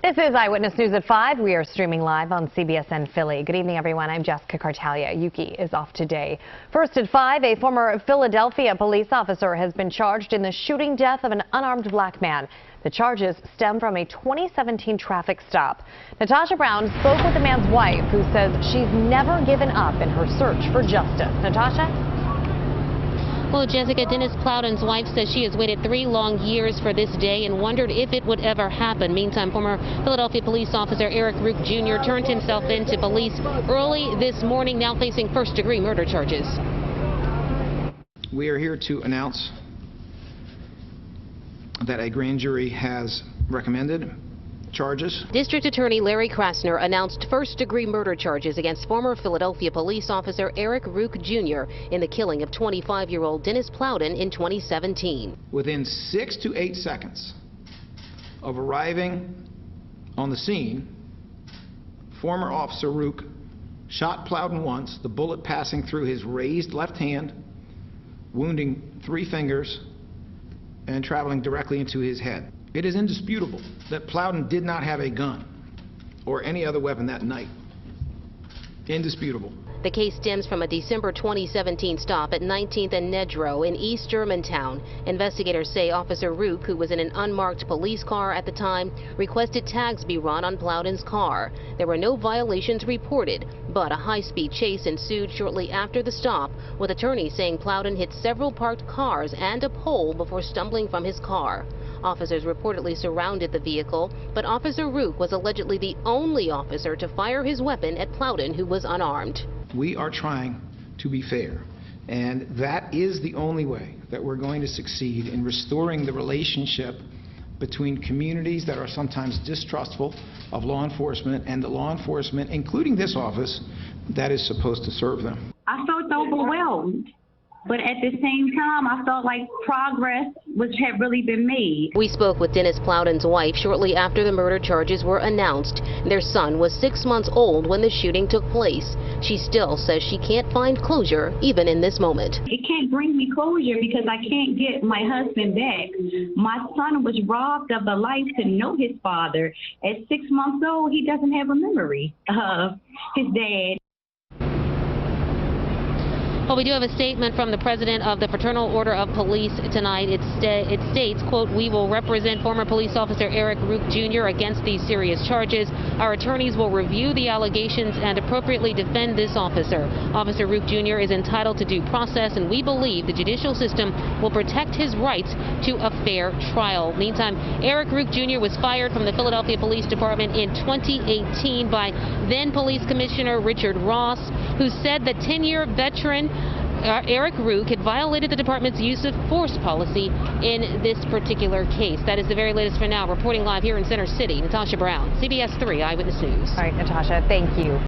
This is Eyewitness News at 5. We are streaming live on CBSN Philly. Good evening, everyone. I'm Jessica Cartalia. Yuki is off today. First at 5, a former Philadelphia police officer has been charged in the shooting death of an unarmed black man. The charges stem from a 2017 traffic stop. Natasha Brown spoke with the man's wife, who says she's never given up in her search for justice. Natasha? Well, Jessica, Dennis Plowden's wife says she has waited 3 long years for this day and wondered if it would ever happen. Meantime, former Philadelphia police officer Eric Rook Jr. turned himself in to police early this morning, now facing first-degree murder charges. We are here to announce that a grand jury has recommended charges. District Attorney Larry Krasner announced first-degree murder charges against former Philadelphia police officer Eric Rook Jr. in the killing of 25-year-old Dennis Plowden in 2017. Within 6 to 8 seconds of arriving on the scene, former Officer Rook shot Plowden once, the bullet passing through his raised left hand, wounding 3 fingers, and traveling directly into his head. It is indisputable that Plowden did not have a gun or any other weapon that night. Indisputable. The case stems from a December 2017 stop at 19th and Nedrow in East Germantown. Investigators say Officer Rook, who was in an unmarked police car at the time, requested tags be run on Plowden's car. There were no violations reported, but a high-speed chase ensued shortly after the stop, with attorneys saying Plowden hit several parked cars and a pole before stumbling from his car. Officers reportedly surrounded the vehicle, but Officer Rook was allegedly the only officer to fire his weapon at Plowden, who was unarmed. We are trying to be fair, and that is the only way that we're going to succeed in restoring the relationship between communities that are sometimes distrustful of law enforcement and the law enforcement, including this office, that is supposed to serve them. I felt overwhelmed. But at the same time, I felt like progress had really been made. We spoke with Dennis Plowden's wife shortly after the murder charges were announced. Their son was 6 months old when the shooting took place. She still says she can't find closure, even in this moment. It can't bring me closure because I can't get my husband back. My son was robbed of the life to know his father. At 6 months old, he doesn't have a memory of his dad. Well, we do have a statement from the president of the Fraternal Order of Police tonight. It states, quote, "We will represent former police officer Eric Rook Jr. against these serious charges. Our attorneys will review the allegations and appropriately defend this officer. Officer Rook Jr. is entitled to due process, and we believe the judicial system will protect his rights to a fair trial." Meantime, Eric Rook Jr. was fired from the Philadelphia Police Department in 2018 by then Police Commissioner Richard Ross, who said the 10-year veteran Eric Rook had violated the department's use of force policy in this particular case. That is the very latest for now. Reporting live here in Center City, Natasha Brown, CBS 3 Eyewitness News. All right, Natasha, thank you.